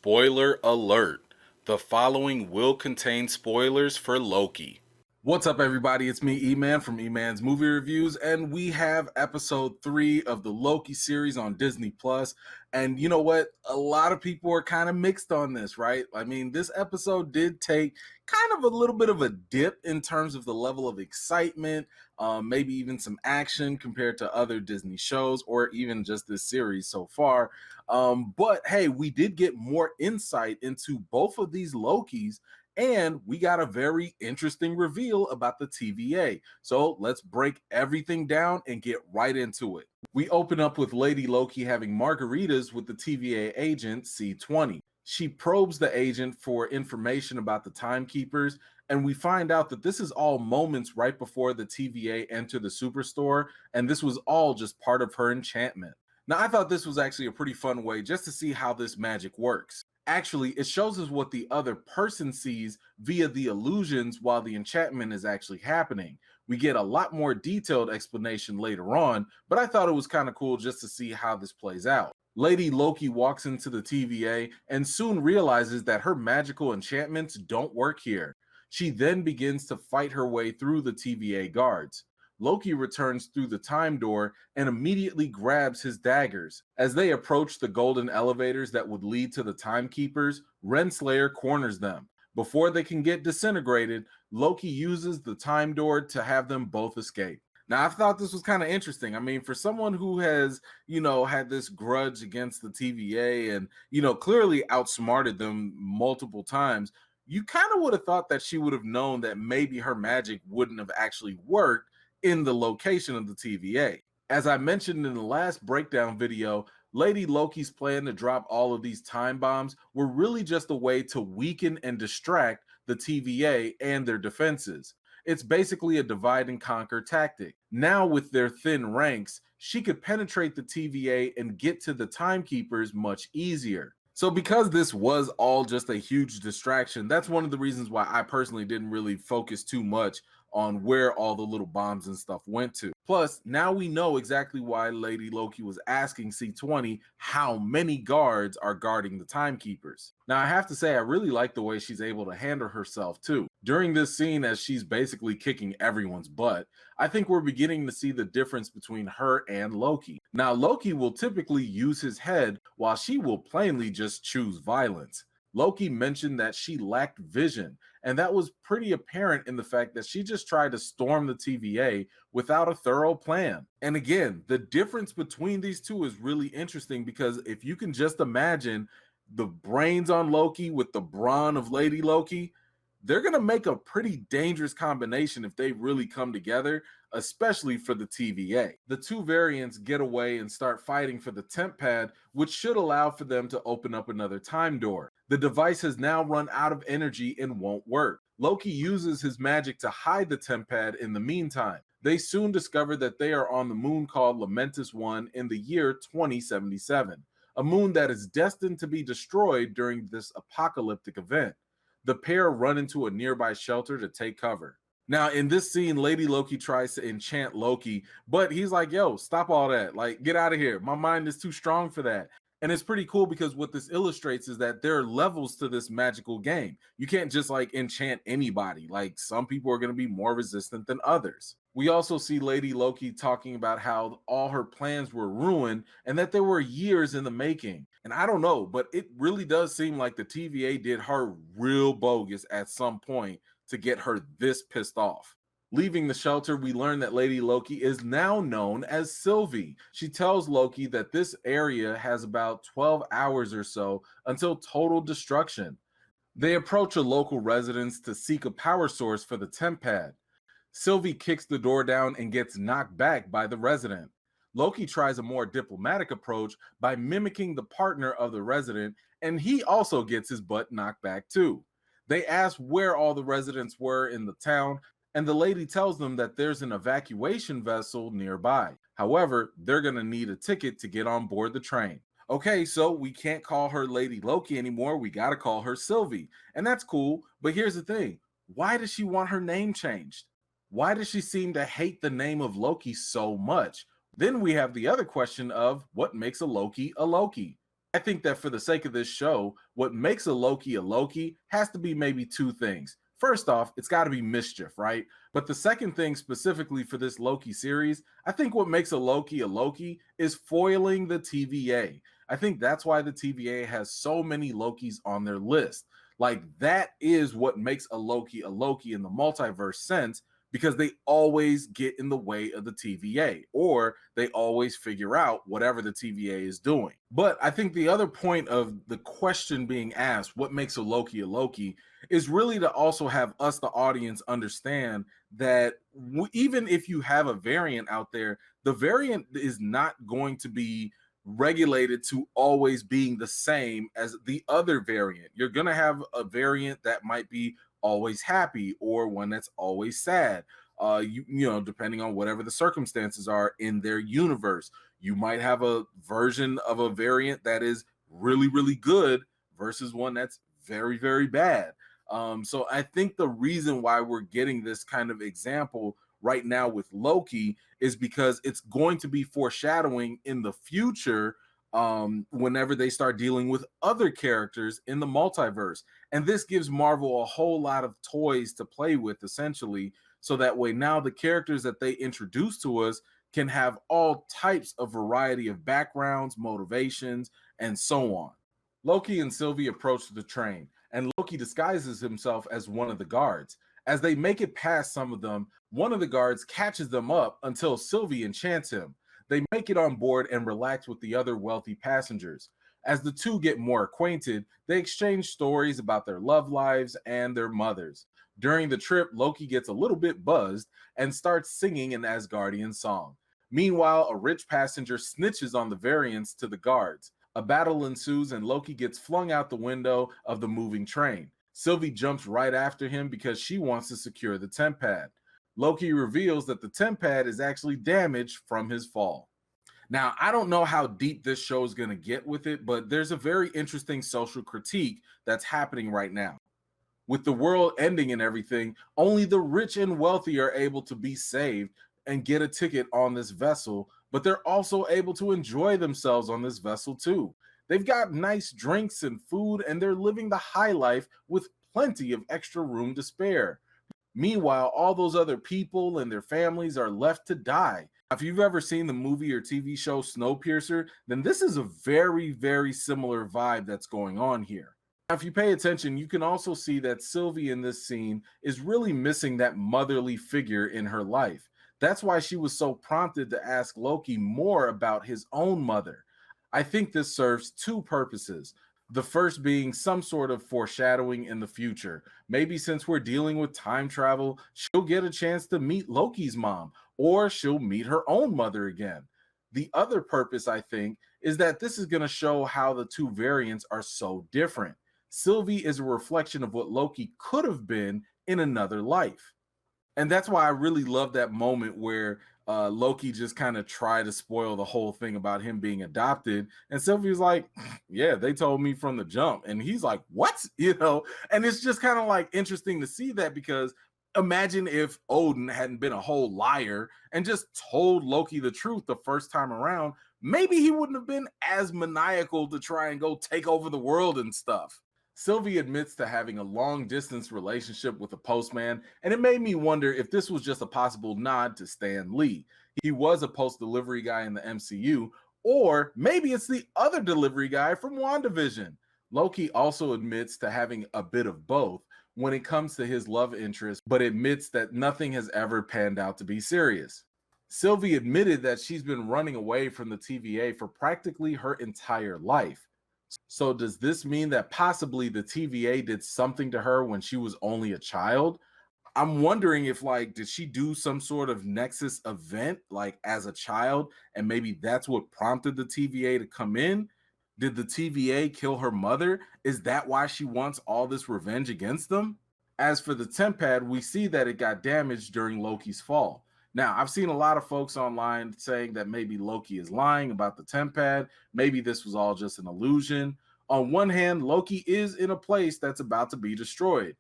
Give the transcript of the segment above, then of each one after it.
Spoiler alert. The following will contain spoilers for Loki. What's up, everybody? It's me, E-Man from E-Man's Movie Reviews, and we have episode 3 of the Loki series on Disney+. And you know what? A lot of people are kind of mixed on this, right? I mean, this episode did take kind of a little bit of a dip in terms of the level of excitement, maybe even some action compared to other Disney shows or even just this series so far. But hey, we did get more insight into both of these Lokis, and we got a very interesting reveal about the TVA. So let's break everything down and get right into it. We open up with Lady Loki having margaritas with the TVA agent C20. She probes the agent for information about the timekeepers, and we find out that this is all moments right before the TVA enter the superstore, and this was all just part of her enchantment. Now, I thought this was actually a pretty fun way just to see how this magic works. Actually, it shows us what the other person sees via the illusions while the enchantment is actually happening. We get a lot more detailed explanation later on, but I thought it was kind of cool just to see how this plays out. Lady Loki walks into the TVA and soon realizes that her magical enchantments don't work here. She then begins to fight her way through the TVA guards. Loki returns through the time door and immediately grabs his daggers. As they approach the golden elevators that would lead to the timekeepers, Renslayer corners them. Before they can get disintegrated, Loki uses the time door to have them both escape. Now, I thought this was kind of interesting. I mean, for someone who has, had this grudge against the TVA and, clearly outsmarted them multiple times, you kind of would have thought that she would have known that maybe her magic wouldn't have actually worked in the location of the TVA. As I mentioned in the last breakdown video, Lady Loki's plan to drop all of these time bombs were really just a way to weaken and distract the TVA and their defenses. It's basically a divide and conquer tactic. Now, with their thin ranks, she could penetrate the TVA and get to the timekeepers much easier. So because this was all just a huge distraction, that's one of the reasons why I personally didn't really focus too much on where all the little bombs and stuff went to. Plus, now we know exactly why Lady Loki was asking C20 how many guards are guarding the timekeepers. Now, I have to say, I really like the way she's able to handle herself too. During this scene, as she's basically kicking everyone's butt, I think we're beginning to see the difference between her and Loki. Now, Loki will typically use his head, while she will plainly just choose violence. Loki mentioned that she lacked vision, and that was pretty apparent in the fact that she just tried to storm the TVA without a thorough plan. And again, the difference between these two is really interesting because if you can just imagine the brains on Loki with the brawn of Lady Loki, they're going to make a pretty dangerous combination if they really come together, especially for the TVA. The two variants get away and start fighting for the temp pad, which should allow for them to open up another time door. The device has now run out of energy and won't work. Loki uses his magic to hide the temp pad in the meantime. They soon discover that they are on the moon called Lamentus 1 in the year 2077, a moon that is destined to be destroyed during this apocalyptic event. The pair run into a nearby shelter to take cover. Now, in this scene, Lady Loki tries to enchant Loki, but he's like, yo, stop all that. Like, get out of here. My mind is too strong for that. And it's pretty cool because what this illustrates is that there are levels to this magical game. You can't just like enchant anybody. Like, some people are going to be more resistant than others. We also see Lady Loki talking about how all her plans were ruined and that they were years in the making. And I don't know, but it really does seem like the TVA did her real bogus at some point to get her this pissed off. Leaving the shelter, we learn that Lady Loki is now known as Sylvie. She tells Loki that this area has about 12 hours or so until total destruction. They approach a local residence to seek a power source for the temp pad. Sylvie kicks the door down and gets knocked back by the resident. Loki tries a more diplomatic approach by mimicking the partner of the resident, and he also gets his butt knocked back too. They ask where all the residents were in the town, and the lady tells them that there's an evacuation vessel nearby. However, they're going to need a ticket to get on board the train. Okay, so we can't call her Lady Loki anymore. We got to call her Sylvie. And that's cool, but here's the thing. Why does she want her name changed? Why does she seem to hate the name of Loki so much? Then we have the other question of what makes a Loki a Loki? I think that for the sake of this show, what makes a Loki has to be maybe two things. First off, it's got to be mischief, right? But the second thing specifically for this Loki series, I think what makes a Loki is foiling the TVA. I think that's why the TVA has so many Lokis on their list. Like, that is what makes a Loki in the multiverse sense, because they always get in the way of the TVA, or they always figure out whatever the TVA is doing. But I think the other point of the question being asked, what makes a Loki, is really to also have us, the audience, understand that even if you have a variant out there, the variant is not going to be regulated to always being the same as the other variant. You're going to have a variant that might be always happy or one that's always sad. You know, depending on whatever the circumstances are in their universe, you might have a version of a variant that is really, really good versus one that's very, very bad. So I think the reason why we're getting this kind of example right now with Loki is because it's going to be foreshadowing in the future, whenever they start dealing with other characters in the multiverse. And this gives Marvel a whole lot of toys to play with, essentially, so that way now the characters that they introduce to us can have all types of variety of backgrounds, motivations, and so on. Loki and Sylvie approach the train, and Loki disguises himself as one of the guards. As they make it past some of them, one of the guards catches them up until Sylvie enchants him. They make it on board and relax with the other wealthy passengers. As the two get more acquainted, they exchange stories about their love lives and their mothers. During the trip, Loki gets a little bit buzzed and starts singing an Asgardian song. Meanwhile, a rich passenger snitches on the variants to the guards. A battle ensues and Loki gets flung out the window of the moving train. Sylvie jumps right after him because she wants to secure the temp pad. Loki reveals that the temp pad is actually damaged from his fall. Now, I don't know how deep this show is going to get with it, but there's a very interesting social critique that's happening right now. With the world ending and everything, only the rich and wealthy are able to be saved and get a ticket on this vessel, but they're also able to enjoy themselves on this vessel too. They've got nice drinks and food, and they're living the high life with plenty of extra room to spare. Meanwhile, all those other people and their families are left to die. If you've ever seen the movie or TV show Snowpiercer, then this is a very, very similar vibe that's going on here. Now, if you pay attention, you can also see that Sylvie in this scene is really missing that motherly figure in her life. That's why she was so prompted to ask Loki more about his own mother. I think this serves two purposes. The first being some sort of foreshadowing in the future. Maybe since we're dealing with time travel, she'll get a chance to meet Loki's mom, or she'll meet her own mother again. The other purpose, I think, is that this is going to show how the two variants are so different. Sylvie is a reflection of what Loki could have been in another life. And that's why I really love that moment where Loki just kind of tried to spoil the whole thing about him being adopted. And Sylvie's like, yeah, they told me from the jump. And he's like, what? You know, and it's just kind of like interesting to see that, because imagine if Odin hadn't been a whole liar and just told Loki the truth the first time around, maybe he wouldn't have been as maniacal to try and go take over the world and stuff. Sylvie admits to having a long-distance relationship with a postman, and it made me wonder if this was just a possible nod to Stan Lee. He was a post-delivery guy in the MCU, or maybe it's the other delivery guy from WandaVision. Loki also admits to having a bit of both when it comes to his love interest, but admits that nothing has ever panned out to be serious. Sylvie admitted that she's been running away from the TVA for practically her entire life. So does this mean that possibly the TVA did something to her when she was only a child? I'm wondering if, like, did she do some sort of Nexus event like as a child, and maybe that's what prompted the TVA to come in? Did the TVA kill her mother? Is that why she wants all this revenge against them? As for the temp pad, we see that it got damaged during Loki's fall. Now, I've seen a lot of folks online saying that maybe Loki is lying about the temp pad. Maybe this was all just an illusion. On one hand, Loki is in a place that's about to be destroyed,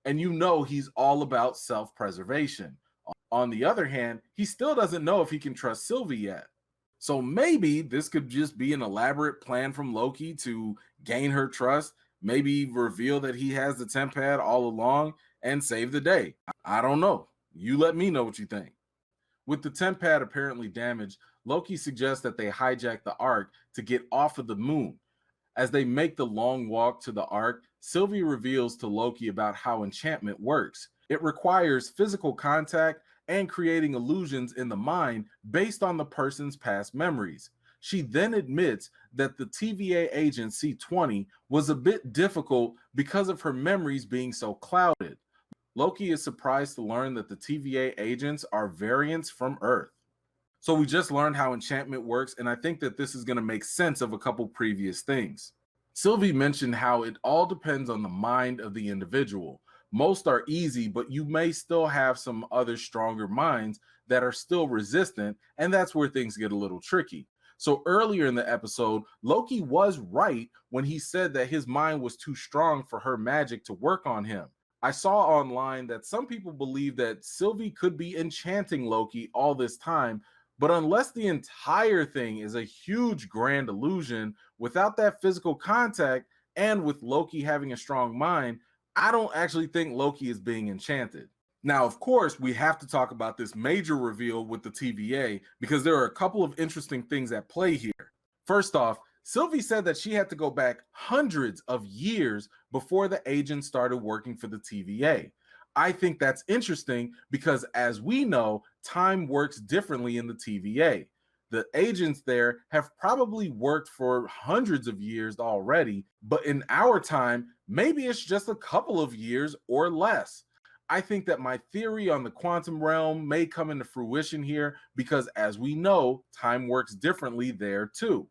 and you know he's all about self-preservation. On the other hand, he still doesn't know if he can trust Sylvie yet. So maybe this could just be an elaborate plan from Loki to gain her trust, maybe reveal that he has the temp pad all along and save the day. I don't know. You let me know what you think. With the temp pad apparently damaged, Loki suggests that they hijack the Ark to get off of the moon. As they make the long walk to the Ark, Sylvie reveals to Loki about how enchantment works. It requires physical contact and creating illusions in the mind based on the person's past memories. She then admits that the TVA agent C20 was a bit difficult because of her memories being so clouded. Loki is surprised to learn that the TVA agents are variants from Earth. So we just learned how enchantment works, and I think that this is going to make sense of a couple previous things. Sylvie mentioned how it all depends on the mind of the individual. Most are easy, but you may still have some other stronger minds that are still resistant, and that's where things get a little tricky. So earlier in the episode, Loki was right when he said that his mind was too strong for her magic to work on him. I saw online that some people believe that Sylvie could be enchanting Loki all this time, but unless the entire thing is a huge grand illusion without that physical contact and with Loki having a strong mind, I don't actually think Loki is being enchanted. Now, of course, we have to talk about this major reveal with the TVA because there are a couple of interesting things at play here. First off, Sylvie said that she had to go back hundreds of years before the agent started working for the TVA. I think that's interesting because, as we know, time works differently in the TVA. The agents there have probably worked for hundreds of years already, but in our time, maybe it's just a couple of years or less. I think that my theory on the quantum realm may come into fruition here because, as we know, time works differently there too.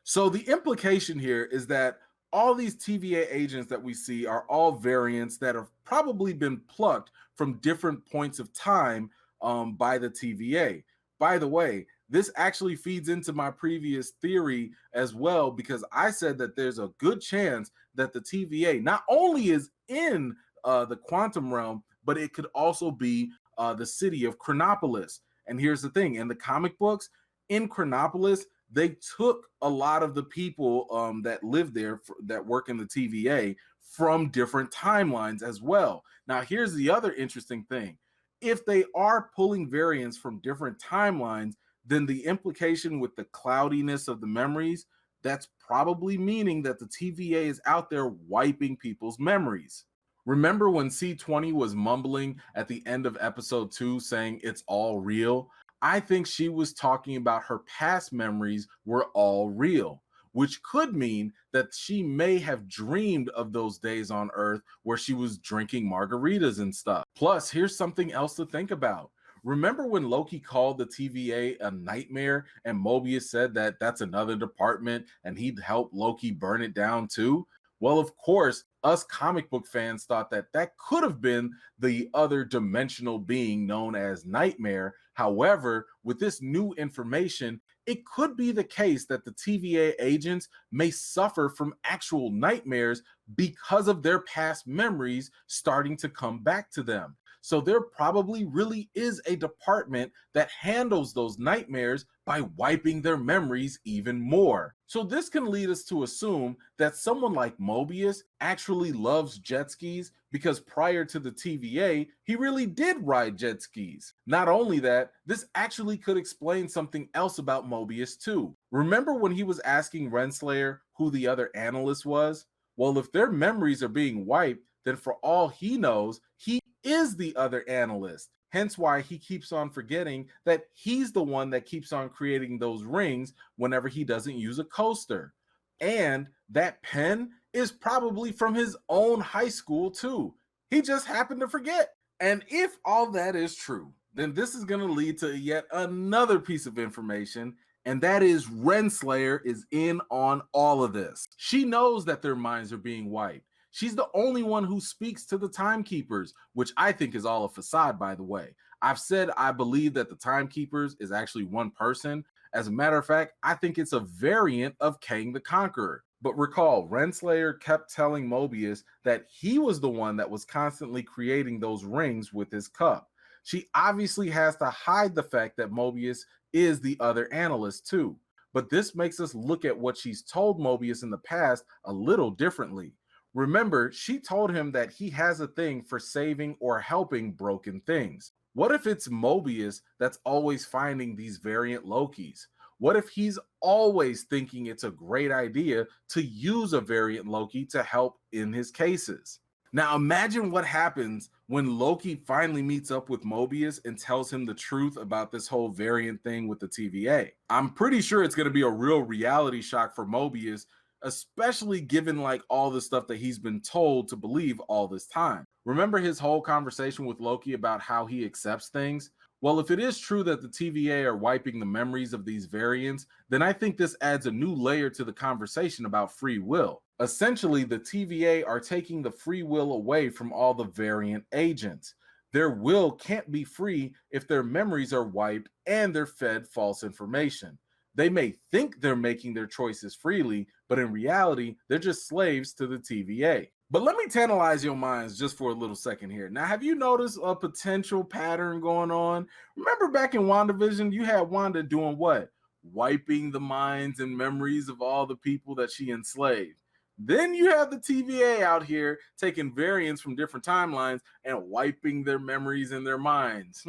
So the implication here is that all these TVA agents that we see are all variants that have probably been plucked from different points of time by the TVA. By the way, this actually feeds into my previous theory as well, because I said that there's a good chance that the TVA not only is in the quantum realm, but it could also be the city of Chronopolis. And here's the thing, in the comic books, in Chronopolis, they took a lot of the people that live there that work in the TVA from different timelines as well. Now, here's the other interesting thing. If they are pulling variants from different timelines, then the implication with the cloudiness of the memories, that's probably meaning that the TVA is out there wiping people's memories. Remember when C20 was mumbling at the end of episode 2 saying it's all real? I think she was talking about her past memories were all real, which could mean that she may have dreamed of those days on Earth where she was drinking margaritas and stuff. Plus, here's something else to think about. Remember when Loki called the TVA a nightmare and Mobius said that that's another department and he'd help Loki burn it down too? Well, of course, us comic book fans thought that that could have been the other dimensional being known as Nightmare. However, with this new information, it could be the case that the TVA agents may suffer from actual nightmares because of their past memories starting to come back to them. So there probably really is a department that handles those nightmares by wiping their memories even more. So this can lead us to assume that someone like Mobius actually loves jet skis because prior to the TVA, he really did ride jet skis. Not only that, this actually could explain something else about Mobius too. Remember when he was asking Renslayer who the other analyst was? Well, if their memories are being wiped, then for all he knows, he is the other analyst. Hence why he keeps on forgetting that he's the one that keeps on creating those rings whenever he doesn't use a coaster. And that pen is probably from his own high school too. He just happened to forget. And if all that is true, then this is going to lead to yet another piece of information, and that is Renslayer is in on all of this. She knows that their minds are being wiped. She's the only one who speaks to the timekeepers, which I think is all a facade, by the way. I've said I believe that the timekeepers is actually one person. As a matter of fact, I think it's a variant of Kang the Conqueror. But recall, Renslayer kept telling Mobius that he was the one that was constantly creating those rings with his cup. She obviously has to hide the fact that Mobius is the other analyst too. But this makes us look at what she's told Mobius in the past a little differently. Remember, she told him that he has a thing for saving or helping broken things. What if it's Mobius that's always finding these variant Lokis? What if he's always thinking it's a great idea to use a variant Loki to help in his cases? Now imagine what happens when Loki finally meets up with Mobius and tells him the truth about this whole variant thing with the TVA. I'm pretty sure it's going to be a real reality shock for Mobius, especially given like all the stuff that he's been told to believe all this time. Remember his whole conversation with Loki about how he accepts things? Well, if it is true that the TVA are wiping the memories of these variants, then I think this adds a new layer to the conversation about free will. Essentially, the TVA are taking the free will away from all the variant agents. Their will can't be free if their memories are wiped and they're fed false information. They may think they're making their choices freely, but in reality, they're just slaves to the TVA. But let me tantalize your minds just for a little second here. Now, have you noticed a potential pattern going on? Remember back in WandaVision, you had Wanda doing what? Wiping the minds and memories of all the people that she enslaved. Then you have the TVA out here taking variants from different timelines and wiping their memories and their minds.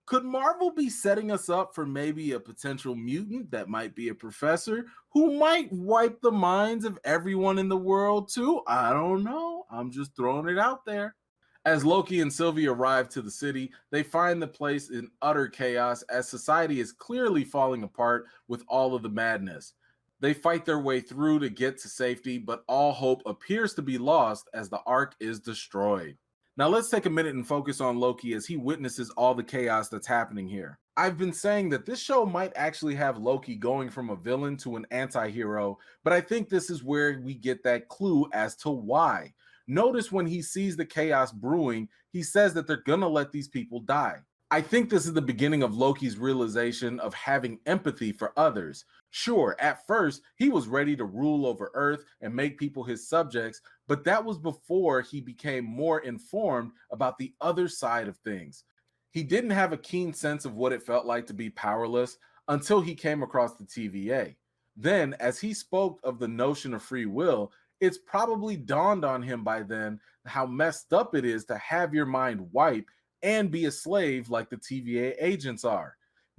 Could Marvel be setting us up for maybe a potential mutant that might be a professor who might wipe the minds of everyone in the world too? I don't know. I'm just throwing it out there. As Loki and Sylvie arrive to the city, they find the place in utter chaos as society is clearly falling apart with all of the madness. They fight their way through to get to safety, but all hope appears to be lost as the Ark is destroyed. Now let's take a minute and focus on Loki as he witnesses all the chaos that's happening here. I've been saying that this show might actually have Loki going from a villain to an anti-hero, but I think this is where we get that clue as to why. Notice when he sees the chaos brewing, he says that they're gonna let these people die. I think this is the beginning of Loki's realization of having empathy for others. Sure, at first, he was ready to rule over Earth and make people his subjects, but that was before he became more informed about the other side of things. He didn't have a keen sense of what it felt like to be powerless until he came across the TVA. Then, as he spoke of the notion of free will, it's probably dawned on him by then how messed up it is to have your mind wiped and be a slave like the TVA agents are.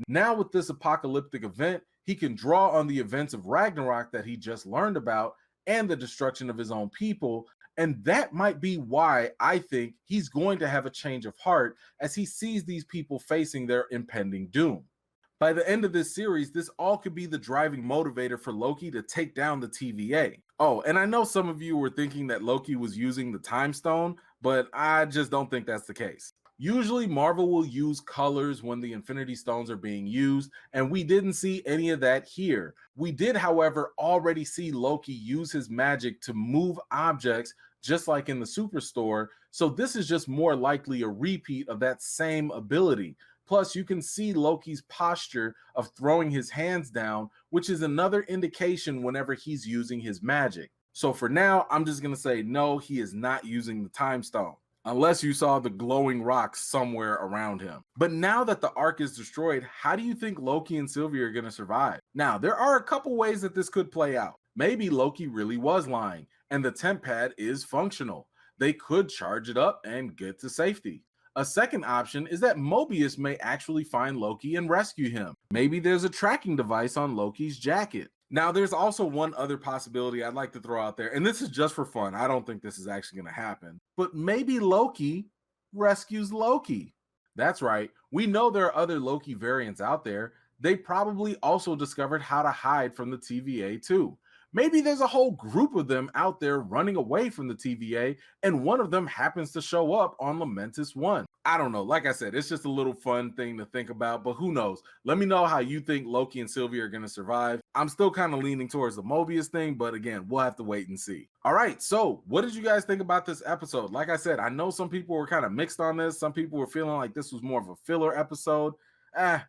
Now with this apocalyptic event, he can draw on the events of Ragnarok that he just learned about and the destruction of his own people, and that might be why I think he's going to have a change of heart as he sees these people facing their impending doom. By the end of this series, this all could be the driving motivator for Loki to take down the TVA. Oh, and I know some of you were thinking that Loki was using the Time Stone, but I just don't think that's the case. Usually Marvel will use colors when the Infinity Stones are being used, and we didn't see any of that here. We did, however, already see Loki use his magic to move objects just like in the Superstore, so this is just more likely a repeat of that same ability. Plus, you can see Loki's posture of throwing his hands down, which is another indication whenever he's using his magic. So for now, I'm just going to say no, he is not using the Time Stone, unless you saw the glowing rocks somewhere around him. But now that the Ark is destroyed, how do you think Loki and Sylvie are going to survive? Now, there are a couple ways that this could play out. Maybe Loki really was lying, and the temp pad is functional. They could charge it up and get to safety. A second option is that Mobius may actually find Loki and rescue him. Maybe there's a tracking device on Loki's jacket. Now, there's also one other possibility I'd like to throw out there, and this is just for fun. I don't think this is actually going to happen, but maybe Loki rescues Loki. That's right. We know there are other Loki variants out there. They probably also discovered how to hide from the TVA too. Maybe there's a whole group of them out there running away from the TVA, and one of them happens to show up on Lamentis 1. I don't know. Like I said, it's just a little fun thing to think about, but who knows? Let me know how you think Loki and Sylvie are going to survive. I'm still kind of leaning towards the Mobius thing, but again, we'll have to wait and see. All right, so what did you guys think about this episode? Like I said, I know some people were kind of mixed on this. Some people were feeling like this was more of a filler episode.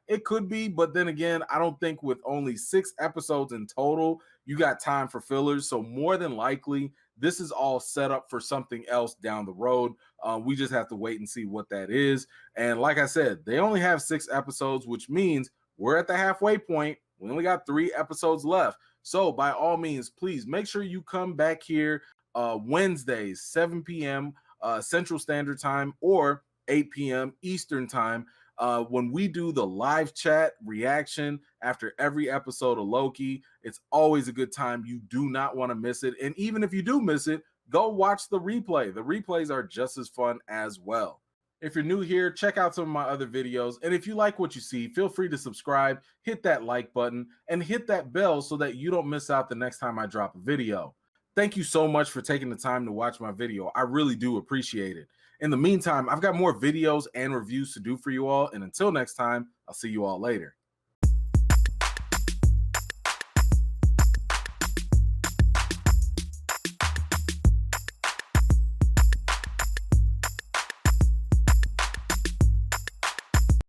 It could be, but then again, I don't think with only 6 episodes in total, you got time for fillers. So more than likely, this is all set up for something else down the road. We just have to wait and see what that is. And like I said, they only have 6 episodes, which means we're at the halfway point. We only got 3 episodes left. So by all means, please make sure you come back here Wednesdays, 7 p.m. Central Standard Time or 8 p.m. Eastern Time when we do the live chat reaction after every episode of Loki. It's always a good time. You do not want to miss it. And even if you do miss it, go watch the replay. The replays are just as fun as well. If you're new here, check out some of my other videos. And if you like what you see, feel free to subscribe, hit that like button, and hit that bell so that you don't miss out the next time I drop a video. Thank you so much for taking the time to watch my video. I really do appreciate it. In the meantime, I've got more videos and reviews to do for you all. And until next time, I'll see you all later.